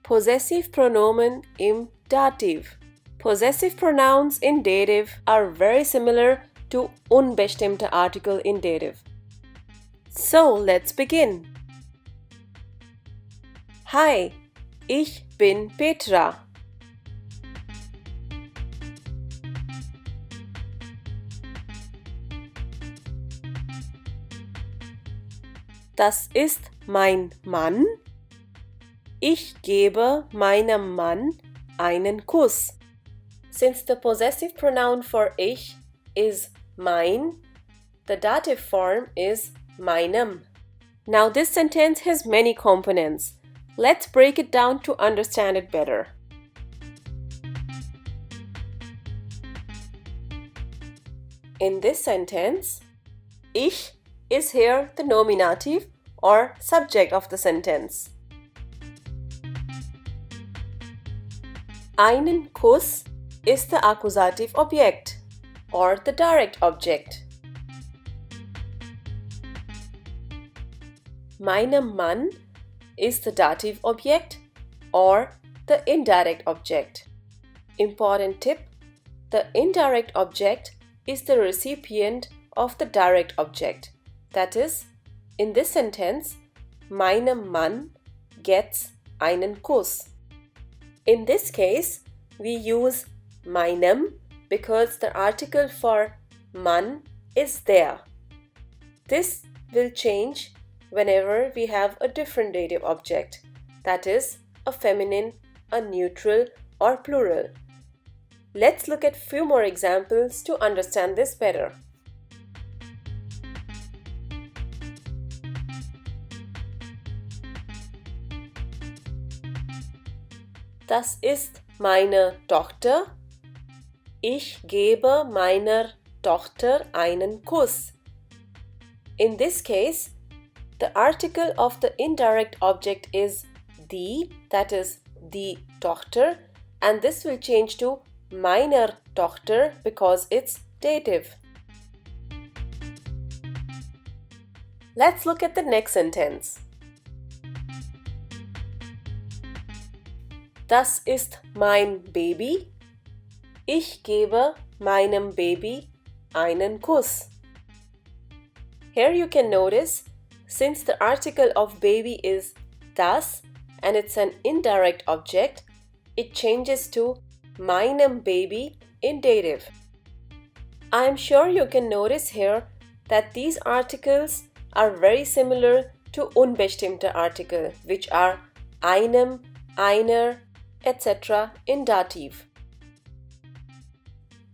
Possessive Pronomen im Dativ. Possessive pronouns in Dative are very similar to unbestimmte Artikel in Dative. So, let's begin. Hi, ich bin Petra. Das ist mein Mann. Ich gebe meinem Mann einen Kuss. Since the possessive pronoun for ich is mein, the dative form is meinem. Now this sentence has many components. Let's break it down to understand it better. In this sentence, ich is here the nominative or subject of the sentence. Einen Kuss is the accusative object or the direct object. Meinem Mann is the dative object or the indirect object. Important tip: the indirect object is the recipient of the direct object. That is, in this sentence, meinem Mann gets einen Kuss. In this case, we use meinem because the article for Mann is there. This will change whenever we have a different dative object, that is, a feminine, a neutral, or plural. Let's look at few more examples to understand this better. Das ist meine Tochter. Ich gebe meiner Tochter einen Kuss. In this case, the article of the indirect object is die, that is, die Tochter, and this will change to meiner Tochter because it's dative. Let's look at the next sentence. Das ist mein Baby. Ich gebe meinem Baby einen Kuss. Here you can notice, since the article of baby is das and it's an indirect object, it changes to meinem Baby in dative. I am sure you can notice here that these articles are very similar to unbestimmte Artikel, which are einem, einer, etc. in Dativ.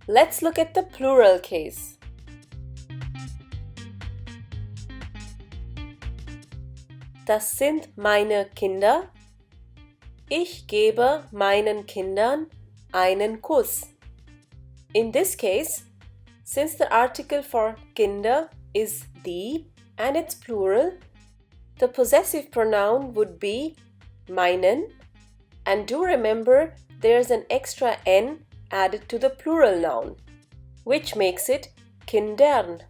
Let's look at the plural case. Das sind meine Kinder. Ich gebe meinen Kindern einen Kuss. In this case, since the article for Kinder is die and it's plural, the possessive pronoun would be meinen, and do remember there's an extra n added to the plural noun, which makes it Kindern.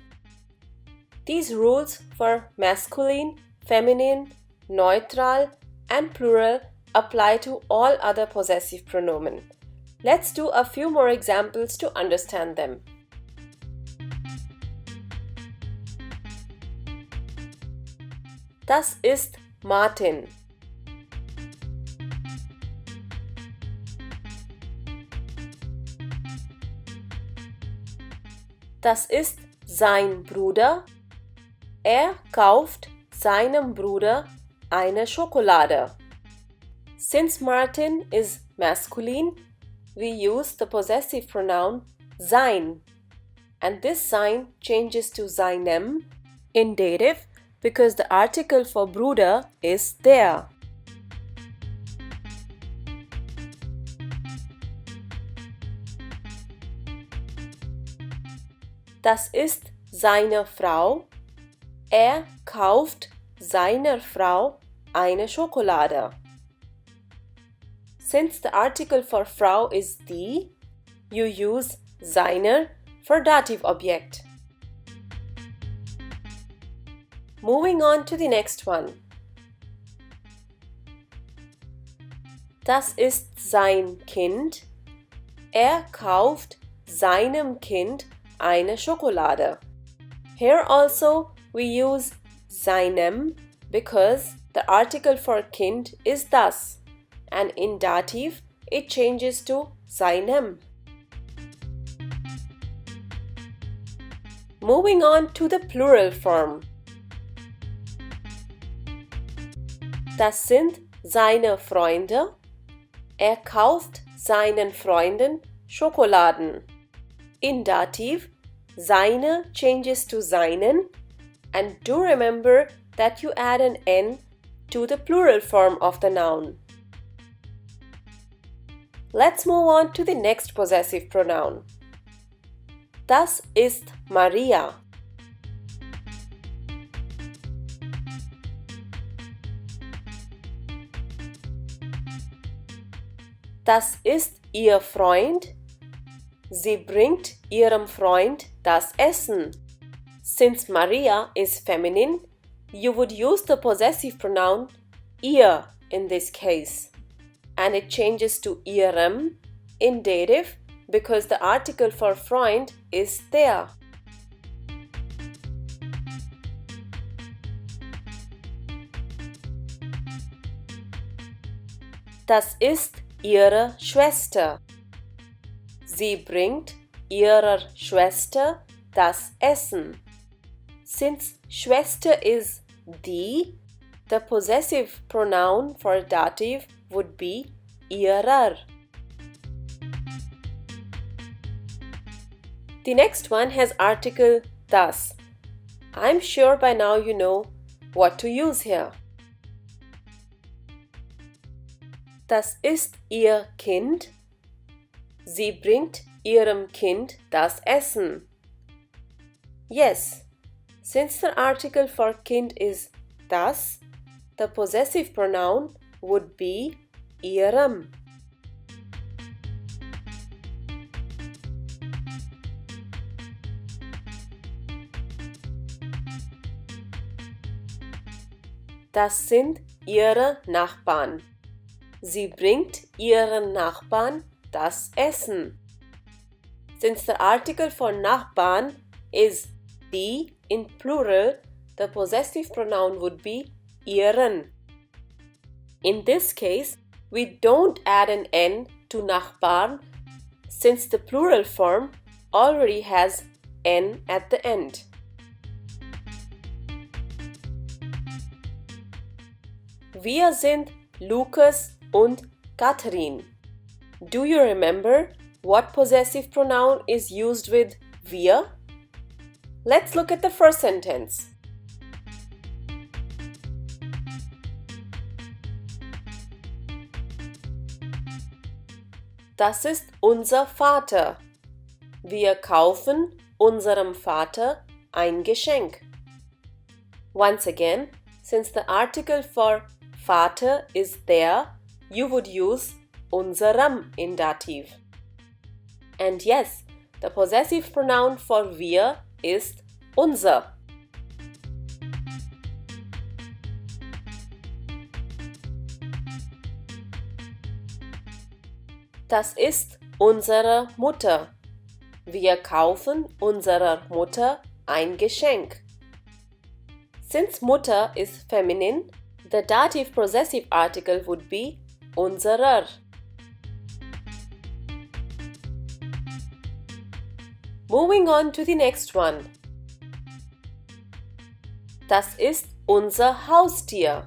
These rules for masculine, feminine, neutral, and plural apply to all other possessive pronomen. Let's do a few more examples to understand them. Das ist Martin. Das ist sein Bruder. Er kauft seinem Bruder eine Schokolade. Since Martin is masculine, we use the possessive pronoun sein, and this sign changes to seinem in dative because the article for Bruder is der. Das ist seine Frau. Er kauft seiner Frau eine Schokolade. Since the article for Frau is die, you use seiner for dative object. Moving on to the next one. Das ist sein Kind. Er kauft seinem Kind eine Schokolade. Here also we use seinem because the article for kind is das, and in dative it changes to seinem. Moving on to the plural form. Das sind seine Freunde. Er kauft seinen Freunden Schokoladen. In dative, seine changes to seinen, and do remember that you add an n to the plural form of the noun. Let's move on to the next possessive pronoun. Das ist Maria. Das ist ihr Freund. Sie bringt ihrem Freund das Essen. Since Maria is feminine, you would use the possessive pronoun ihr in this case, and it changes to ihrem in dative because the article for Freund is der. Das ist ihre Schwester. Sie bringt ihrer Schwester das Essen. Since Schwester is die, the possessive pronoun for dative would be ihrer. The next one has article das. I'm sure by now you know what to use here. Das ist ihr Kind. Sie bringt ihrem Kind das Essen. Yes, since the article for kind is das, the possessive pronoun would be ihrem. Das sind ihre Nachbarn. Sie bringt ihren Nachbarn das Essen. Since the article for Nachbarn is die in plural, the possessive pronoun would be ihren. In this case, we don't add an n to Nachbarn since the plural form already has n at the end. Wir sind Lukas und Katrin. Do you remember what possessive pronoun is used with wir? Let's look at the first sentence. Das ist unser Vater. Wir kaufen unserem Vater ein Geschenk. Once again, since the article for Vater is there, you would use unserem in dative. And yes, the possessive pronoun for wir ist unser. Das ist unsere Mutter. Wir kaufen unserer Mutter ein Geschenk. Since Mutter is feminine, the dative possessive article would be unserer. Moving on to the next one. Das ist unser Haustier.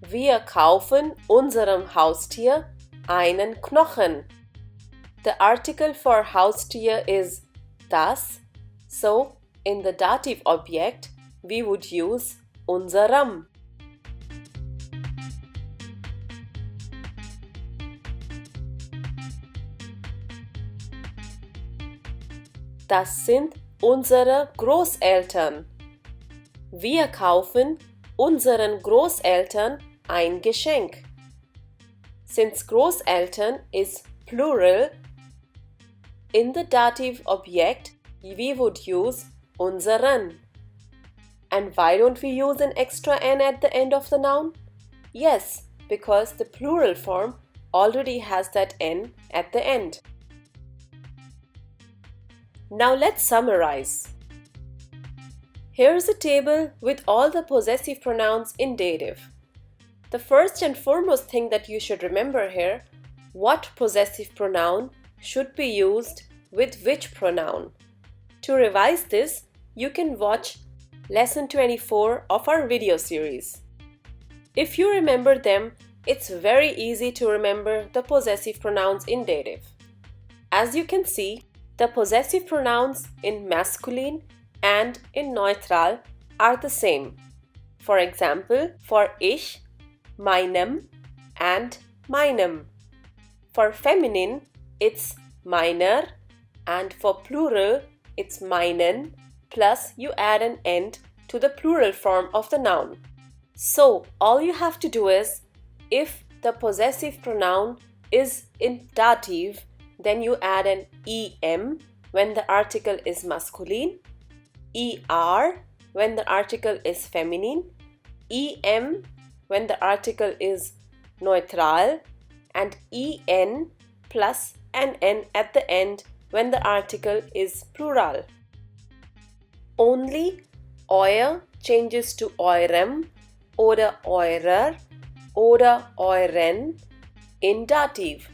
Wir kaufen unserem Haustier einen Knochen. The article for Haustier is das, so in the dative object we would use unserem. Das sind unsere Großeltern. Wir kaufen unseren Großeltern ein Geschenk. Since Großeltern is plural, in the dative object we would use unseren. And why don't we use an extra n at the end of the noun? Yes, because the plural form already has that N at the end. Now let's summarize. Here's a table with all the possessive pronouns in dative. The first and foremost thing that you should remember here, what possessive pronoun should be used with which pronoun. To revise this, you can watch lesson 24 of our video series. If you remember them, it's very easy to remember the possessive pronouns in dative. As you can see, the possessive pronouns in masculine and in neutral are the same. For example, for ich, meinem and meinem. For feminine, it's meiner, and for plural, it's meinen, plus you add an end to the plural form of the noun. So, all you have to do is, if the possessive pronoun is in dative, then you add an em when the article is masculine, er when the article is feminine, em when the article is neutral, and en plus an n at the end when the article is plural. Only euer changes to eurem oder eurer oder euren in dative.